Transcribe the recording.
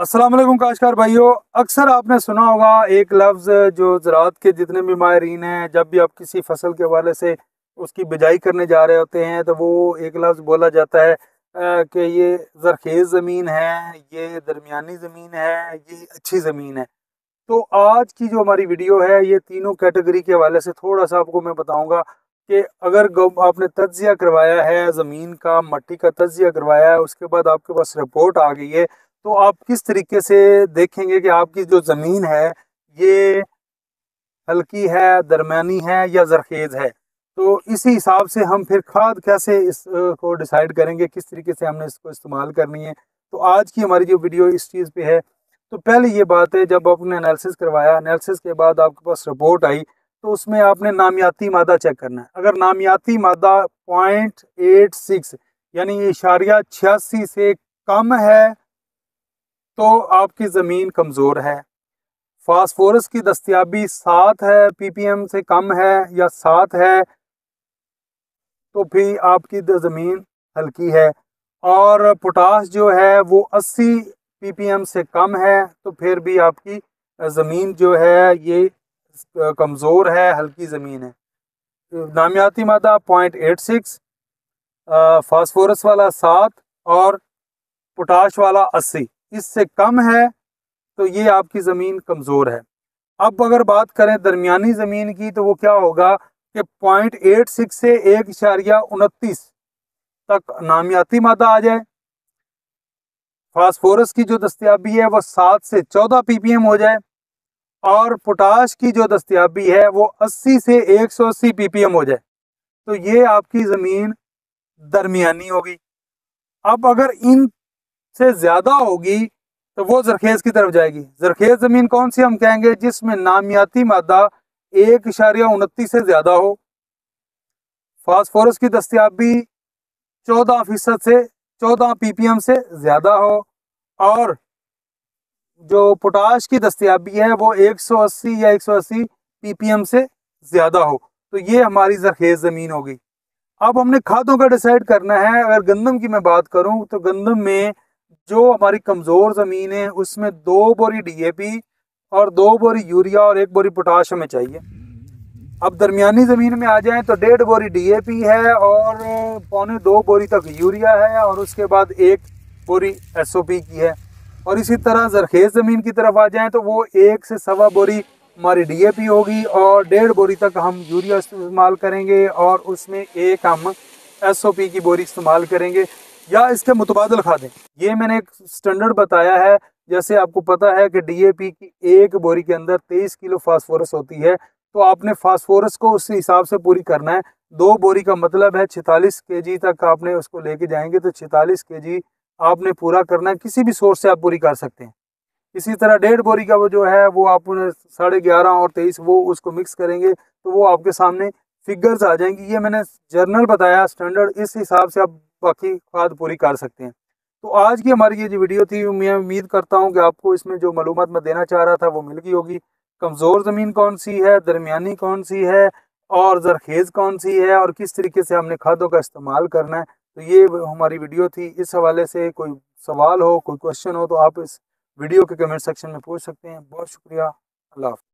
अस्सलाम वालेकुम काश्तकार भाइयों। अक्सर आपने सुना होगा एक लफ्ज़ जो ज़राअत के जितने भी माहिरीन हैं, जब भी आप किसी फसल के हवाले से उसकी बिजाई करने जा रहे होते हैं तो वो एक लफ्ज़ बोला जाता है कि ये ज़रख़ेज़ ज़मीन है, ये दरमियानी ज़मीन है, ये अच्छी ज़मीन है। तो आज की जो हमारी वीडियो है ये तीनों कैटेगरी के हवाले से थोड़ा सा आपको मैं बताऊंगा कि अगर आपने तज्ज़िया करवाया है ज़मीन का, मट्टी का तज्ज़िया करवाया है, उसके बाद आपके पास रिपोर्ट आ गई है, तो आप किस तरीके से देखेंगे कि आपकी जो ज़मीन है ये हल्की है, दरमियानी है या ज़रख़ेज़ है। तो इसी हिसाब से हम फिर खाद कैसे इस को डिसाइड करेंगे, किस तरीके से हमने इसको इस्तेमाल करनी है। तो आज की हमारी जो वीडियो इस चीज़ पे है। तो पहले ये बात है, जब आपने एनालिसिस करवाया, एनालिसिस के बाद आपके पास रिपोर्ट आई, तो उसमें आपने नामियाती मादा चेक करना है। अगर नामियाती मादा 0.86 यानी इशारिया 86 से कम है तो आपकी ज़मीन कमज़ोर है। फास्फोरस की दस्तियाबी 7 है, ppm से कम है या 7 है तो फिर आपकी ज़मीन हल्की है। और पोटाश जो है वो 80 ppm से कम है तो फिर भी आपकी ज़मीन जो है ये कमज़ोर है, हल्की ज़मीन है। नामियाती मादा 0.86, फास्फोरस वाला 7 और पोटाश वाला 80, इससे कम है तो ये आपकी ज़मीन कमज़ोर है। अब अगर बात करें दरमियानी ज़मीन की तो वो क्या होगा कि 0.86 से 1.29 तक नामियाती मादा आ जाए, फास्फोरस की जो दस्तियाबी है वो 7 से 14 ppm हो जाए और पोटाश की जो दस्तियाबी है वो 80 से 180 ppm हो जाए, तो ये आपकी ज़मीन दरमियानी होगी। अब अगर इन से ज़्यादा होगी तो वो ज़रख़ेज़ की तरफ जाएगी। ज़रख़ेज़ ज़मीन कौन सी हम कहेंगे? जिसमें नामियाती मादा 1.29 से ज़्यादा हो, फास्फोरस की दस्तियाबी 14% से 14 ppm से ज़्यादा हो और जो पोटाश की दस्तियाबी है वो 180 या 180 ppm से ज़्यादा हो, तो ये हमारी ज़रख़ेज़ ज़मीन होगी। अब हमने खादों का डिसाइड करना है। अगर गंदम की मैं बात करूं तो गंदम में जो हमारी कमज़ोर ज़मीन है उसमें 2 बोरी DAP और 2 बोरी यूरिया और 1 बोरी पोटाश हमें चाहिए। अब दरमियानी ज़मीन में आ जाएं तो 1.5 बोरी DAP है और 1.25 बोरी तक यूरिया है और उसके बाद 1 बोरी SOP की है। और इसी तरह ज़रख़ेज़ ज़मीन की तरफ आ जाएं तो वो 1 से 1.25 बोरी हमारी DAP होगी और 1.5 बोरी तक हम यूरिया इस्तेमाल करेंगे और उसमें 1 हम SOP की बोरी इस्तेमाल करेंगे या इसके मुतबादल खादें। ये मैंने एक स्टैंडर्ड बताया है। जैसे आपको पता है कि DAP की 1 बोरी के अंदर 23 किलो फास्फोरस होती है, तो आपने फास्फोरस को उस हिसाब से पूरी करना है। 2 बोरी का मतलब है 46 kg तक आपने उसको लेके जाएंगे, तो 46 kg आपने पूरा करना है। किसी भी सोर्स से आप पूरी कर सकते हैं। इसी तरह 1.5 बोरी का वो जो है वो आप 11.5 और 23 वो उसको मिक्स करेंगे तो वो आपके सामने फिगर्स आ जाएंगी। ये मैंने जर्नल बताया स्टैंडर्ड, इस हिसाब से आप बाकी खाद पूरी कर सकते हैं। तो आज की हमारी ये जो वीडियो थी, मैं उम्मीद करता हूँ कि आपको इसमें जो मालूमात मैं देना चाह रहा था वो मिल गई होगी। कमज़ोर ज़मीन कौन सी है, दरमियानी कौन सी है और ज़रख़ेज़ कौन सी है और किस तरीके से हमने खादों का इस्तेमाल करना है। तो ये हमारी वीडियो थी। इस हवाले से कोई सवाल हो, कोई क्वेश्चन हो तो आप इस वीडियो के कमेंट सेक्शन में पूछ सकते हैं। बहुत शुक्रिया। अल्लाह हाफ़िज़।